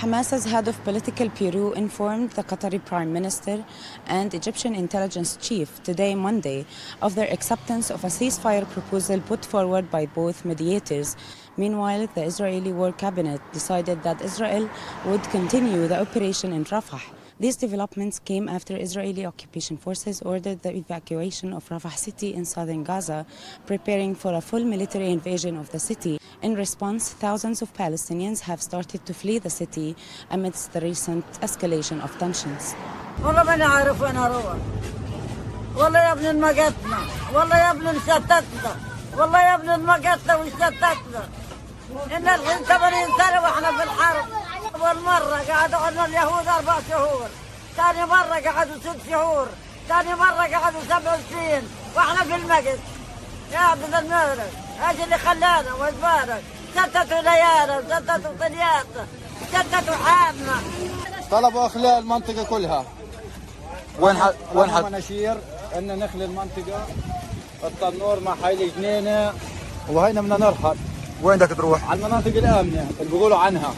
Hamas's head of political bureau informed the Qatari Prime Minister and Egyptian intelligence chief today, Monday, of their acceptance of a ceasefire proposal put forward by both mediators. Meanwhile, the Israeli War Cabinet decided that Israel would continue the operation in Rafah. These developments came after Israeli occupation forces ordered the evacuation of Rafah city in southern Gaza, preparing for a full military invasion of the city. In response, thousands of Palestinians have started to flee the city amidst the recent escalation of tensions. والله ما نعرف وين اروح. والله يا ابن المقتنا، والله يا ابن مشتتنا، والله يا ابن المقتنا وشتتنا. إن الحين 80 سنة واحنا في الحرب. أول مرة قعدوا عنا اليهود 4 شهور، ثاني مرة قعدوا 6 شهور، ثاني مرة قعدوا 7 سنين واحنا في المقت. يا عبد الملك، هذا اللي خلانا وزبارك، شتتوا ليالنا وشتتوا طلياتنا، شتتوا حالنا. طلبوا اخلاء المنطقه كلها. وين مناشير ان نخلي المنطقه التنور مع حي جنينه، وهينا بدنا نرحل. وين بدك تروح؟ على المناطق الامنه اللي بيقولوا عنها.